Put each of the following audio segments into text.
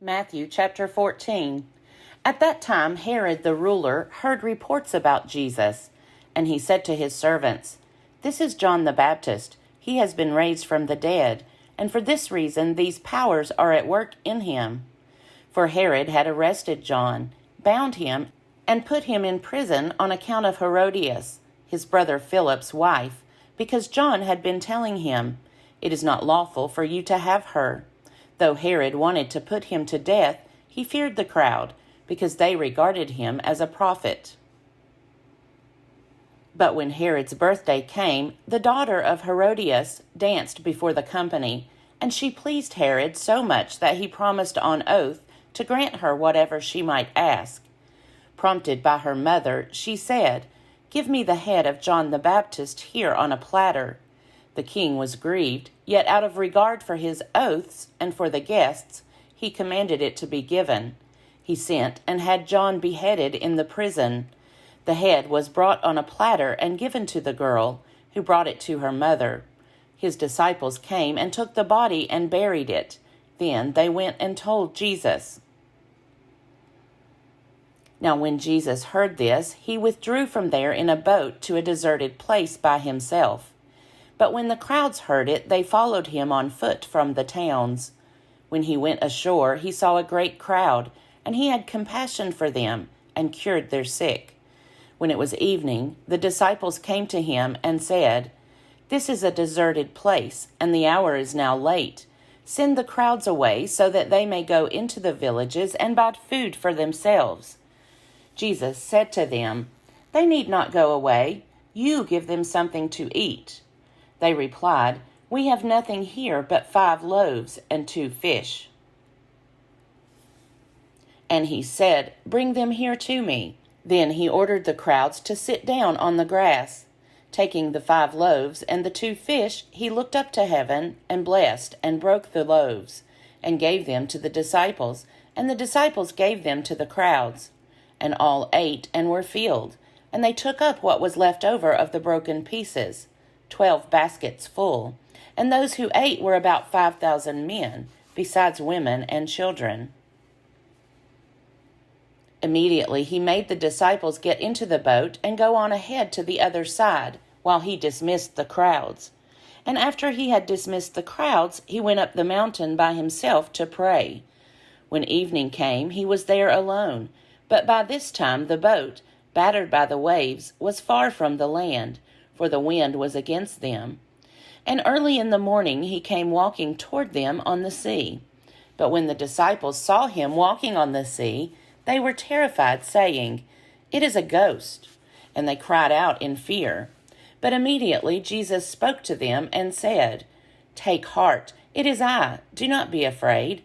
Matthew chapter 14. At that time Herod the ruler heard reports about Jesus, and he said to his servants, "This is John the Baptist. He has been raised from the dead, and for this reason these powers are at work in him." For Herod had arrested John, bound him, and put him in prison on account of Herodias, his brother Philip's wife, because John had been telling him, "It is not lawful for you to have her." Though Herod wanted to put him to death, he feared the crowd, because they regarded him as a prophet. But when Herod's birthday came, the daughter of Herodias danced before the company, and she pleased Herod so much that he promised on oath to grant her whatever she might ask. Prompted by her mother, she said, "Give me the head of John the Baptist here on a platter." The king was grieved, yet out of regard for his oaths and for the guests, he commanded it to be given. He sent and had John beheaded in the prison. The head was brought on a platter and given to the girl, who brought it to her mother. His disciples came and took the body and buried it. Then they went and told Jesus. Now when Jesus heard this, he withdrew from there in a boat to a deserted place by himself. But when the crowds heard it, they followed him on foot from the towns. When he went ashore, he saw a great crowd, and he had compassion for them, and cured their sick. When it was evening, the disciples came to him and said, "This is a deserted place, and the hour is now late. Send the crowds away so that they may go into the villages and buy food for themselves." Jesus said to them, "They need not go away. You give them something to eat." They replied, "We have nothing here but 5 loaves and 2 fish. And he said, "Bring them here to me." Then he ordered the crowds to sit down on the grass. Taking the 5 loaves and the 2 fish, he looked up to heaven and blessed and broke the loaves and gave them to the disciples, and the disciples gave them to the crowds. And all ate and were filled, and they took up what was left over of the broken pieces, 12 baskets full, and those who ate were about 5,000 men, besides women and children. Immediately he made the disciples get into the boat and go on ahead to the other side, while he dismissed the crowds. And after he had dismissed the crowds, he went up the mountain by himself to pray. When evening came, he was there alone, but by this time the boat, battered by the waves, was far from the land, for the wind was against them. And early in the morning he came walking toward them on the sea. But when the disciples saw him walking on the sea, they were terrified, saying, "It is a ghost," and they cried out in fear. But immediately Jesus spoke to them and said, "Take heart, it is I, do not be afraid."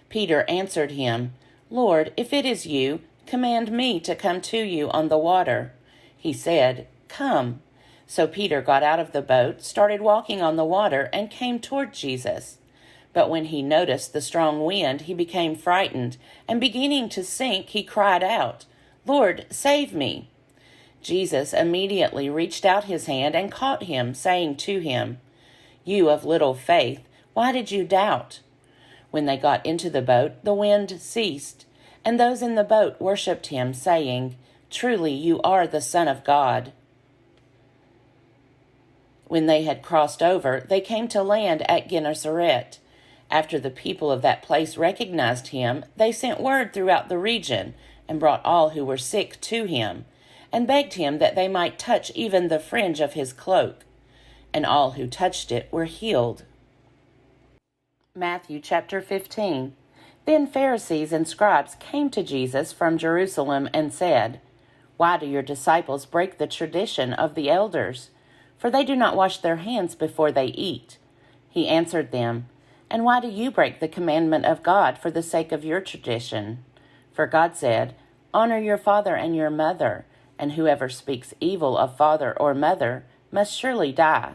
Peter answered him, "Lord, if it is you, command me to come to you on the water." He said, "Come." So Peter got out of the boat, started walking on the water, and came toward Jesus. But when he noticed the strong wind, he became frightened, and beginning to sink, he cried out, "Lord, save me." Jesus immediately reached out his hand and caught him, saying to him, "You of little faith, why did you doubt?" When they got into the boat, the wind ceased, and those in the boat worshipped him, saying, "Truly you are the Son of God." When they had crossed over, they came to land at Gennesaret. After the people of that place recognized him, they sent word throughout the region and brought all who were sick to him, and begged him that they might touch even the fringe of his cloak. And all who touched it were healed. Matthew chapter 15. Then Pharisees and scribes came to Jesus from Jerusalem and said, "Why do your disciples break the tradition of the elders? For they do not wash their hands before they eat." He answered them, "And why do you break the commandment of God for the sake of your tradition? For God said, 'Honor your father and your mother,' and whoever speaks evil of father or mother must surely die.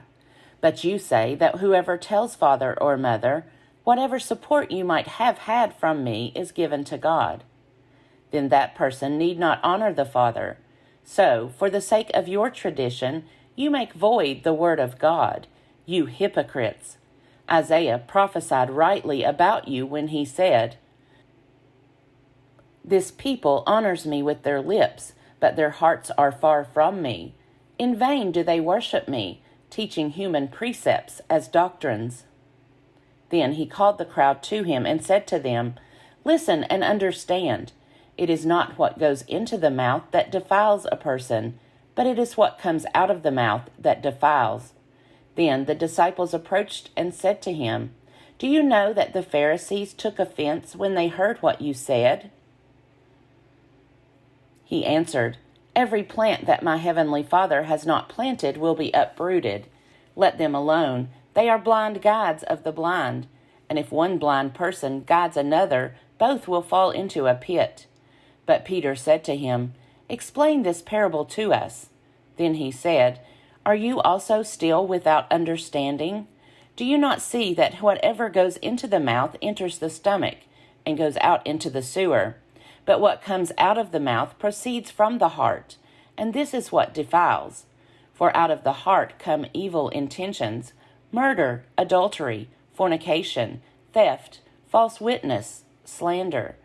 But you say that whoever tells father or mother, 'Whatever support you might have had from me is given to God,' then that person need not honor the father. So, for the sake of your tradition, you make void the word of God, you hypocrites. Isaiah prophesied rightly about you when he said, "This people honors me with their lips, but their hearts are far from me. In vain do they worship me, teaching human precepts as doctrines." Then he called the crowd to him and said to them, "Listen and understand. It is not what goes into the mouth that defiles a person, but it is what comes out of the mouth that defiles." Then the disciples approached and said to him, "Do you know that the Pharisees took offense when they heard what you said?" He answered, "Every plant that my heavenly Father has not planted will be uprooted. Let them alone. They are blind guides of the blind. And if one blind person guides another, both will fall into a pit." But Peter said to him, "Explain this parable to us." Then he said, "Are you also still without understanding? Do you not see that whatever goes into the mouth enters the stomach and goes out into the sewer? But what comes out of the mouth proceeds from the heart, and this is what defiles. For out of the heart come evil intentions, murder, adultery, fornication, theft, false witness, slander.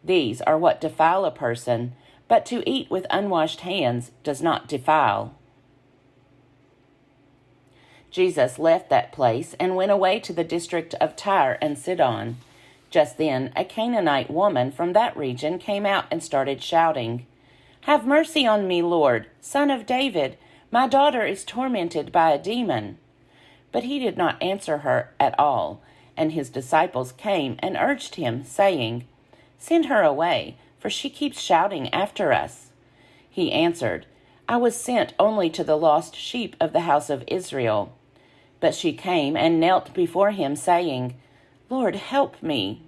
These are what defile a person, but to eat with unwashed hands does not defile." Jesus left that place and went away to the district of Tyre and Sidon. Just then, a Canaanite woman from that region came out and started shouting, "Have mercy on me, Lord, Son of David. My daughter is tormented by a demon." But he did not answer her at all, and his disciples came and urged him, saying, "Send her away, for she keeps shouting after us." He answered, "I was sent only to the lost sheep of the house of Israel." But she came and knelt before him, saying, "Lord, help me."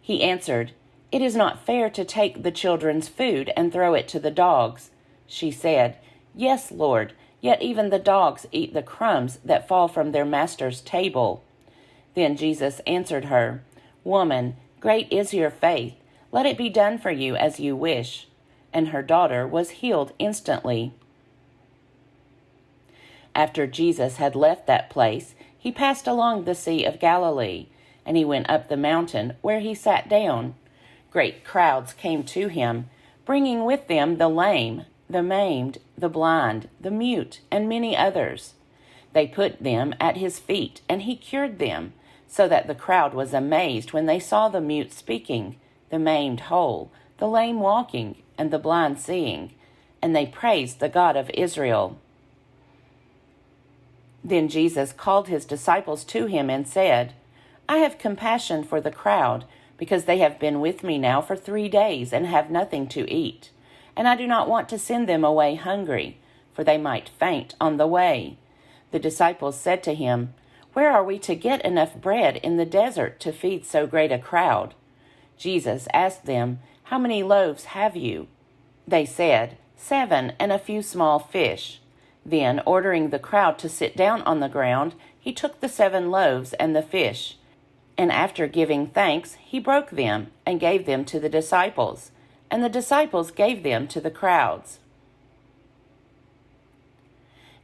He answered, "It is not fair to take the children's food and throw it to the dogs." She said, "Yes, Lord, yet even the dogs eat the crumbs that fall from their master's table." Then Jesus answered her, "Woman, great is your faith. Let it be done for you as you wish." And her daughter was healed instantly. After Jesus had left that place, he passed along the Sea of Galilee, and he went up the mountain, where he sat down. Great crowds came to him, bringing with them the lame, the maimed, the blind, the mute, and many others. They put them at his feet, and he cured them, so that the crowd was amazed when they saw the mute speaking, the maimed whole, the lame walking, and the blind seeing, and they praised the God of Israel. Then Jesus called his disciples to him and said, "I have compassion for the crowd, because they have been with me now for 3 days and have nothing to eat. And I do not want to send them away hungry, for they might faint on the way." The disciples said to him, "Where are we to get enough bread in the desert to feed so great a crowd?" Jesus asked them, "How many loaves have you?" They said, 7, and a few small fish. Then, ordering the crowd to sit down on the ground, he took the 7 loaves and the fish, and after giving thanks, he broke them and gave them to the disciples, and the disciples gave them to the crowds.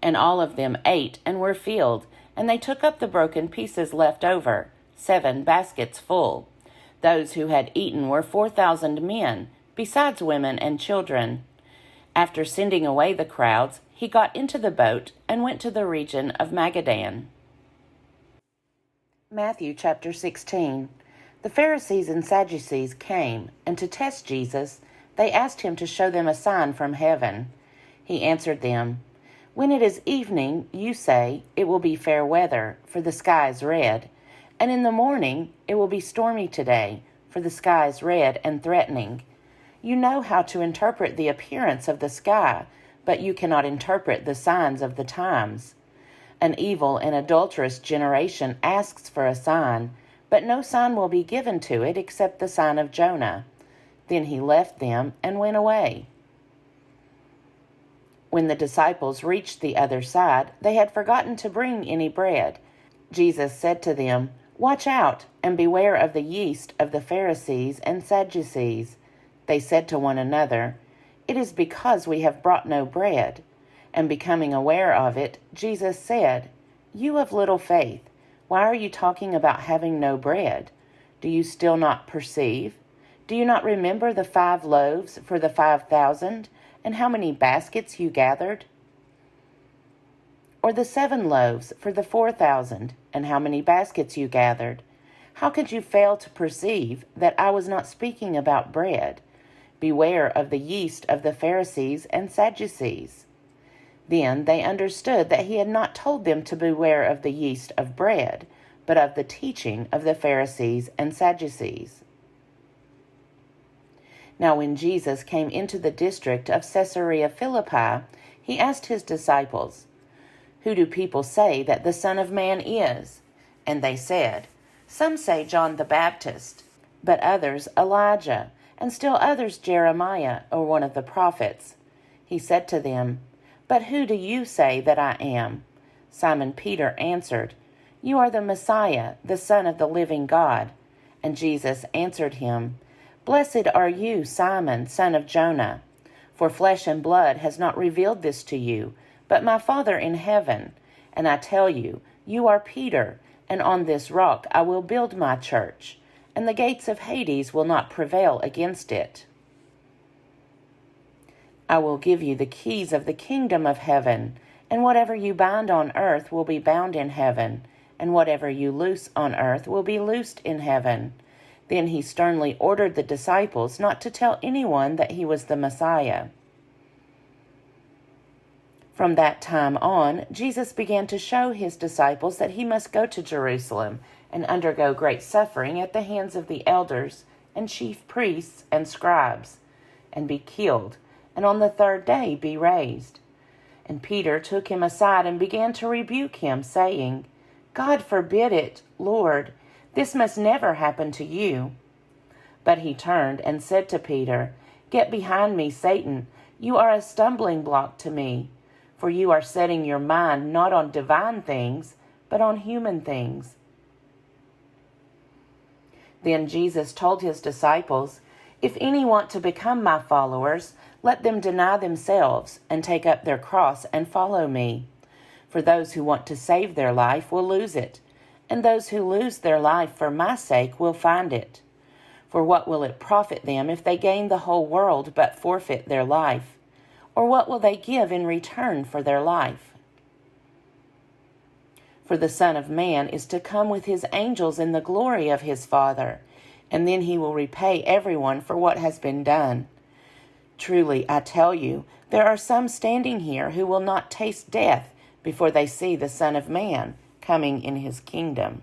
And all of them ate and were filled, and they took up the broken pieces left over, 7 baskets full. Those who had eaten were 4,000 men, besides women and children. After sending away the crowds, he got into the boat and went to the region of Magadan. Matthew chapter 16. The Pharisees and Sadducees came, and to test Jesus, they asked him to show them a sign from heaven. He answered them, "When it is evening, you say, 'It will be fair weather, for the sky is red.' And in the morning, 'It will be stormy today, for the sky is red and threatening.' You know how to interpret the appearance of the sky, but you cannot interpret the signs of the times. An evil and adulterous generation asks for a sign, but no sign will be given to it except the sign of Jonah." Then he left them and went away. When the disciples reached the other side, they had forgotten to bring any bread. Jesus said to them, "Watch out and beware of the yeast of the Pharisees and Sadducees." They said to one another, "It is because we have brought no bread." And becoming aware of it, Jesus said, "You of little faith, why are you talking about having no bread? Do you still not perceive? Do you not remember the 5 loaves for the 5,000, and how many baskets you gathered? Or the 7 loaves for the 4,000, and how many baskets you gathered? How could you fail to perceive that I was not speaking about bread? Beware of the yeast of the Pharisees and Sadducees." Then they understood that he had not told them to beware of the yeast of bread, but of the teaching of the Pharisees and Sadducees. Now when Jesus came into the district of Caesarea Philippi, he asked his disciples, "Who do people say that the Son of Man is?" And they said, "Some say John the Baptist, but others Elijah, and still others Jeremiah or one of the prophets." He said to them, "But who do you say that I am?" Simon Peter answered, "You are the Messiah, the Son of the living God." And Jesus answered him, "Blessed are you, Simon, son of Jonah, for flesh and blood has not revealed this to you, but my Father in heaven. And I tell you, you are Peter, and on this rock I will build my church, and the gates of Hades will not prevail against it. I will give you the keys of the kingdom of heaven, and whatever you bind on earth will be bound in heaven, and whatever you loose on earth will be loosed in heaven." Then he sternly ordered the disciples not to tell anyone that he was the Messiah. From that time on, Jesus began to show his disciples that he must go to Jerusalem and undergo great suffering at the hands of the elders and chief priests and scribes, and be killed, and on the 3rd day be raised. And Peter took him aside and began to rebuke him, saying, "God forbid it, Lord, this must never happen to you." But he turned and said to Peter, "Get behind me, Satan. You are a stumbling block to me, for you are setting your mind not on divine things, but on human things." Then Jesus told his disciples, "If any want to become my followers, let them deny themselves and take up their cross and follow me. For those who want to save their life will lose it, and those who lose their life for my sake will find it. For what will it profit them if they gain the whole world but forfeit their life? Or what will they give in return for their life? For the Son of Man is to come with his angels in the glory of his Father, and then he will repay everyone for what has been done. Truly, I tell you, there are some standing here who will not taste death before they see the Son of Man coming in his kingdom."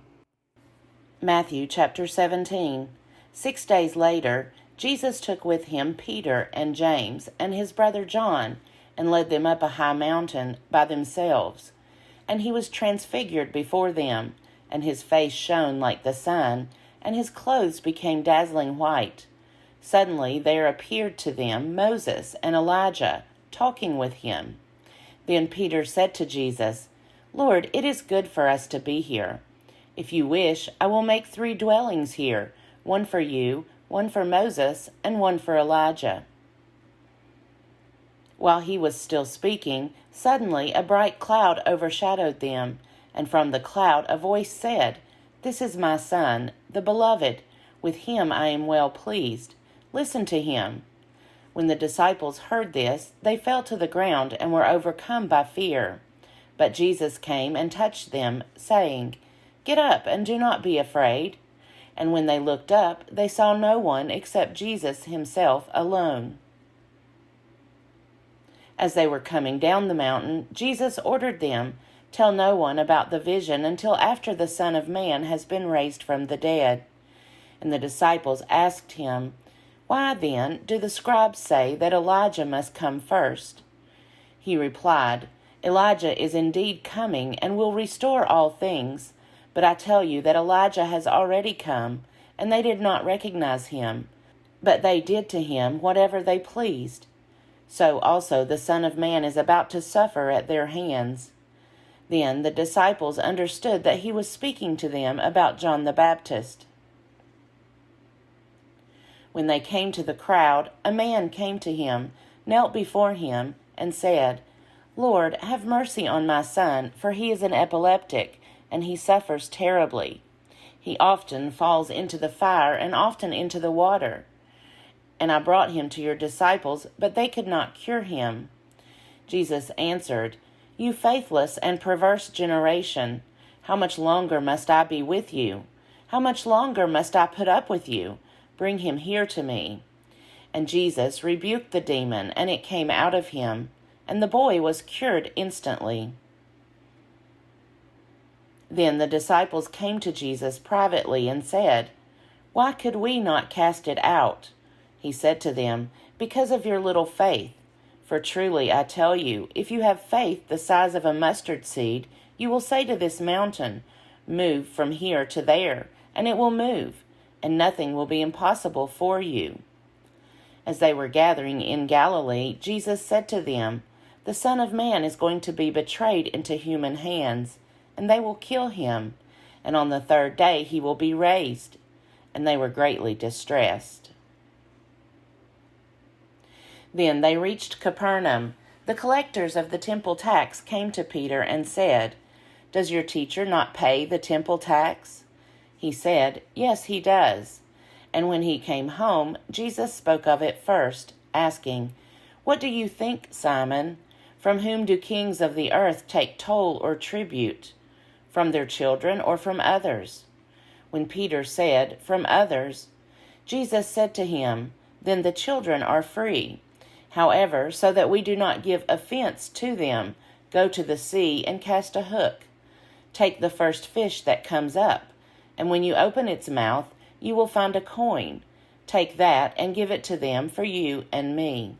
Matthew chapter 17. 6 days later, Jesus took with him Peter and James and his brother John, and led them up a high mountain by themselves. And he was transfigured before them, and his face shone like the sun, and his clothes became dazzling white. Suddenly there appeared to them Moses and Elijah, talking with him. Then Peter said to Jesus, "Lord, it is good for us to be here. If you wish, I will make 3 dwellings here, one for you, one for Moses, and one for Elijah." While he was still speaking, suddenly a bright cloud overshadowed them, and from the cloud a voice said, "This is my Son, the Beloved. With him I am well pleased. Listen to him." When the disciples heard this, they fell to the ground and were overcome by fear. But Jesus came and touched them, saying, "Get up and do not be afraid." And when they looked up, they saw no one except Jesus himself alone. As they were coming down the mountain, Jesus ordered them, "Tell no one about the vision until after the Son of Man has been raised from the dead." And the disciples asked him, "Why then do the scribes say that Elijah must come first?" He replied, "Elijah is indeed coming and will restore all things. But I tell you that Elijah has already come, and they did not recognize him, but they did to him whatever they pleased. So also the Son of Man is about to suffer at their hands." Then the disciples understood that he was speaking to them about John the Baptist. When they came to the crowd, a man came to him, knelt before him, and said, "Lord, have mercy on my son, for he is an epileptic, and he suffers terribly. He often falls into the fire and often into the water. And I brought him to your disciples, but they could not cure him." Jesus answered, "You faithless and perverse generation, how much longer must I be with you? How much longer must I put up with you? Bring him here to me." And Jesus rebuked the demon, and it came out of him, and the boy was cured instantly. Then the disciples came to Jesus privately and said, "Why could we not cast it out?" He said to them, "Because of your little faith. For truly I tell you, if you have faith the size of a mustard seed, you will say to this mountain, 'Move from here to there,' and it will move, and nothing will be impossible for you." As they were gathering in Galilee, Jesus said to them, "The Son of Man is going to be betrayed into human hands, and they will kill him, and on the third day he will be raised." And they were greatly distressed. Then they reached Capernaum. The collectors of the temple tax came to Peter and said, "Does your teacher not pay the temple tax?" He said, "Yes, he does." And when he came home, Jesus spoke of it first, asking, "What do you think, Simon? From whom do kings of the earth take toll or tribute? From their children or from others?" When Peter said, "From others," Jesus said to him, "Then the children are free. However, so that we do not give offense to them, go to the sea and cast a hook. Take the first fish that comes up, and when you open its mouth, you will find a coin. Take that and give it to them for you and me."